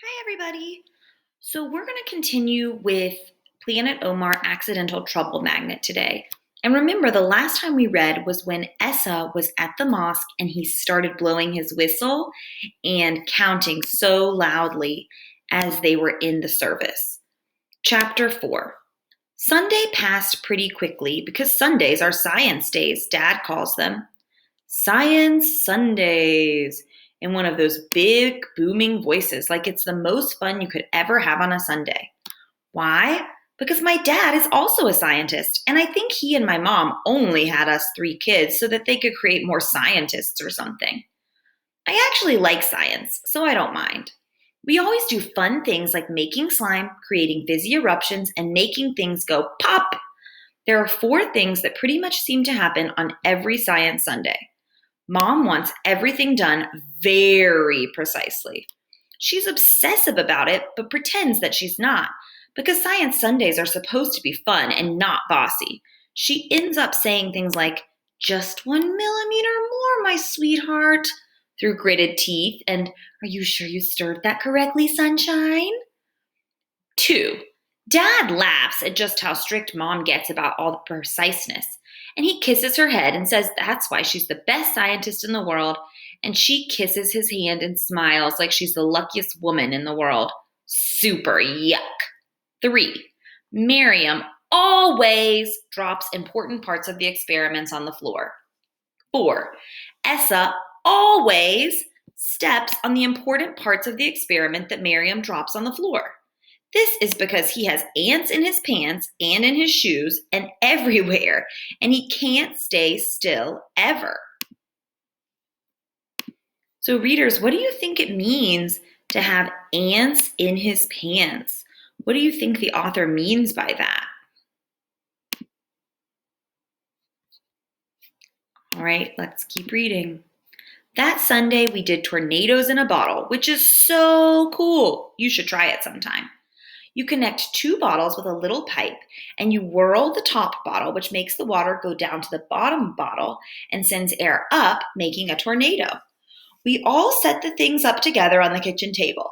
Hi, everybody. So, we're going to continue with Planet Omar Accidental Trouble Magnet today. And remember, the last time we read was when Essa was at the mosque and he started blowing his whistle and counting so loudly as they were in the service. Chapter 4. Sunday passed pretty quickly because Sundays are science days, Dad calls them. Science Sundays in one of those big, booming voices, like it's the most fun you could ever have on a Sunday. Why? Because my dad is also a scientist, and I think he and my mom only had us three kids so that they could create more scientists or something. I actually like science, so I don't mind. We always do fun things like making slime, creating fizzy eruptions, and making things go pop. There are four things that pretty much seem to happen on every Science Sunday. Mom wants everything done very precisely. She's obsessive about it, but pretends that she's not, because Science Sundays are supposed to be fun and not bossy. She ends up saying things like, "Just 1 millimeter more, my sweetheart," through gritted teeth, and "Are you sure you stirred that correctly, sunshine?" 2. Dad laughs at just how strict Mom gets about all the preciseness, and he kisses her head and says that's why she's the best scientist in the world, and she kisses his hand and smiles like she's the luckiest woman in the world. Super yuck. 3. Miriam always drops important parts of the experiments on the floor. 4. Essa always steps on the important parts of the experiment that Miriam drops on the floor. This is because he has ants in his pants and in his shoes and everywhere, and he can't stay still ever. So, readers, what do you think it means to have ants in his pants? What do you think the author means by that? All right, let's keep reading. That Sunday, we did tornadoes in a bottle, which is so cool. You should try it sometime. You connect two bottles with a little pipe and you whirl the top bottle, which makes the water go down to the bottom bottle and sends air up, making a tornado. We all set the things up together on the kitchen table.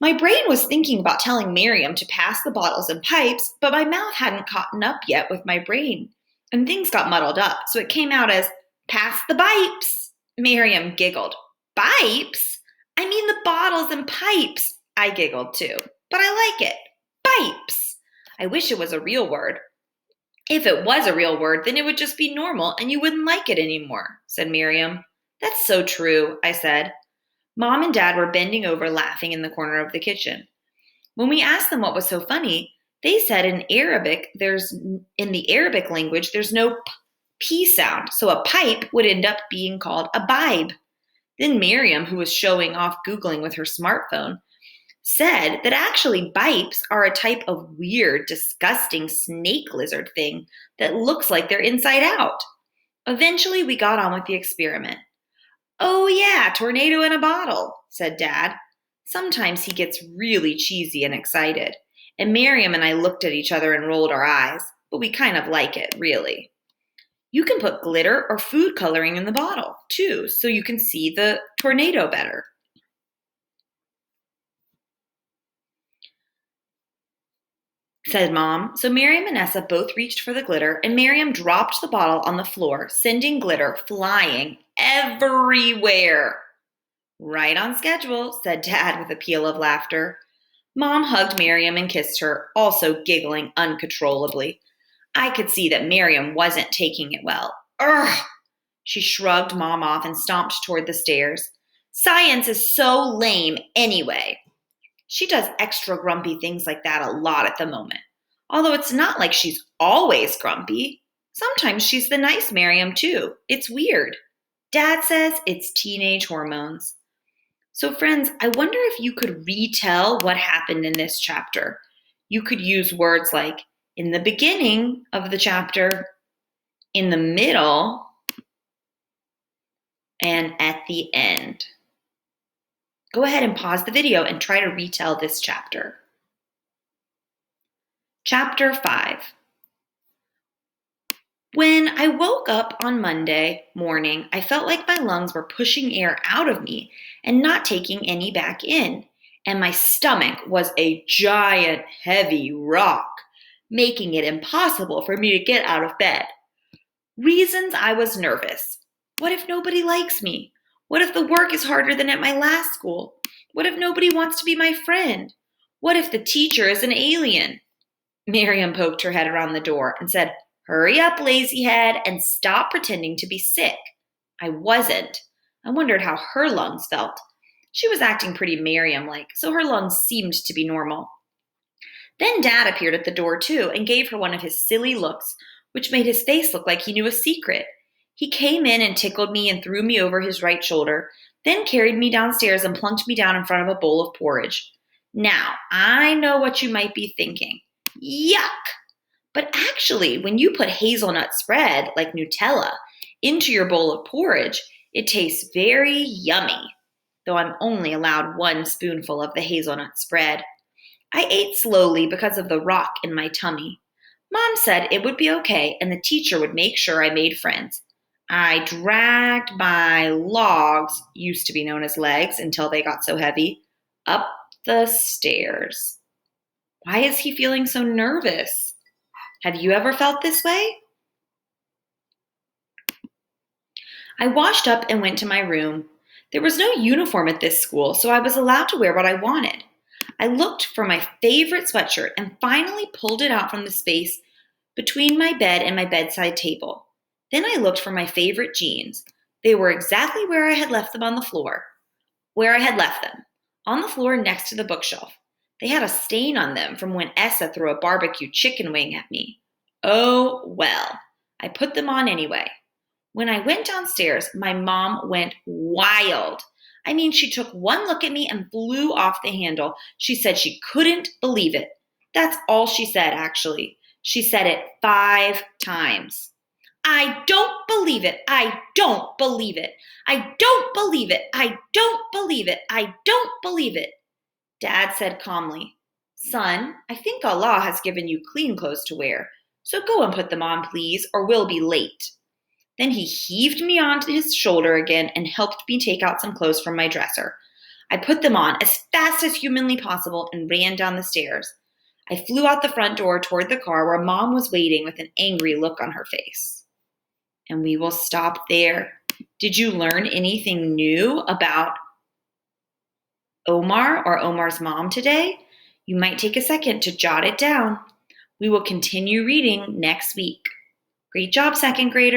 My brain was thinking about telling Miriam to pass the bottles and pipes, but my mouth hadn't caught up yet with my brain, and things got muddled up, so it came out as, "Pass the pipes." Miriam giggled. "Pipes? I mean the bottles and pipes." I giggled too. But I like it. Pipes. I wish it was a real word. If it was a real word, then it would just be normal and you wouldn't like it anymore, said Miriam. That's so true, I said. Mom and Dad were bending over laughing in the corner of the kitchen. When we asked them what was so funny, they said in the Arabic language, there's no P sound, so a pipe would end up being called a bibe. Then Miriam, who was showing off Googling with her smartphone, said that actually bipes are a type of weird, disgusting snake lizard thing that looks like they're inside out. Eventually, we got on with the experiment. "Oh yeah, tornado in a bottle," said Dad. Sometimes he gets really cheesy and excited, and Miriam and I looked at each other and rolled our eyes, but we kind of like it, really. You can put glitter or food coloring in the bottle, too, so you can see the tornado better. Said Mom. So Miriam and Essa both reached for the glitter, and Miriam dropped the bottle on the floor, sending glitter flying everywhere. "Right on schedule," said Dad with a peal of laughter. Mom hugged Miriam and kissed her, also giggling uncontrollably. I could see that Miriam wasn't taking it well. "Ugh!" She shrugged Mom off and stomped toward the stairs. "Science is so lame anyway." She does extra grumpy things like that a lot at the moment. Although it's not like she's always grumpy. Sometimes she's the nice Miriam too. It's weird. Dad says it's teenage hormones. So friends, I wonder if you could retell what happened in this chapter. You could use words like in the beginning of the chapter, in the middle, and at the end. Go ahead and pause the video and try to retell this chapter. Chapter 5. When I woke up on Monday morning, I felt like my lungs were pushing air out of me and not taking any back in. and my stomach was a giant, heavy rock, making it impossible for me to get out of bed. Reasons I was nervous. What if nobody likes me? What if the work is harder than at my last school? What if nobody wants to be my friend? What if the teacher is an alien? Miriam poked her head around the door and said, "Hurry up, lazy head, and stop pretending to be sick." I wasn't. I wondered how her lungs felt. She was acting pretty Miriam-like, so her lungs seemed to be normal. Then Dad appeared at the door too and gave her one of his silly looks, which made his face look like he knew a secret. He came in and tickled me and threw me over his right shoulder, then carried me downstairs and plunked me down in front of a bowl of porridge. Now, I know what you might be thinking. Yuck! But actually, when you put hazelnut spread, like Nutella, into your bowl of porridge, it tastes very yummy, though I'm only allowed one spoonful of the hazelnut spread. I ate slowly because of the rock in my tummy. Mom said it would be okay and the teacher would make sure I made friends. I dragged my logs, used to be known as legs until they got so heavy, up the stairs. Why is he feeling so nervous? Have you ever felt this way? I washed up and went to my room. There was no uniform at this school, so I was allowed to wear what I wanted. I looked for my favorite sweatshirt and finally pulled it out from the space between my bed and my bedside table. Then I looked for my favorite jeans. They were exactly where I had left them on the floor. On the floor next to the bookshelf. They had a stain on them from when Essa threw a barbecue chicken wing at me. Oh, well. I put them on anyway. When I went downstairs, my mom went wild. I mean, she took one look at me and flew off the handle. She said she couldn't believe it. That's all she said, actually. She said it 5 times. I don't believe it. I don't believe it. I don't believe it. I don't believe it. I don't believe it. Dad said calmly, "Son, I think Allah has given you clean clothes to wear, so go and put them on, please, or we'll be late." Then he heaved me onto his shoulder again and helped me take out some clothes from my dresser. I put them on as fast as humanly possible and ran down the stairs. I flew out the front door toward the car where Mom was waiting with an angry look on her face. And we will stop there. Did you learn anything new about Omar or Omar's mom today? You might take a second to jot it down. We will continue reading next week. Great job, second graders.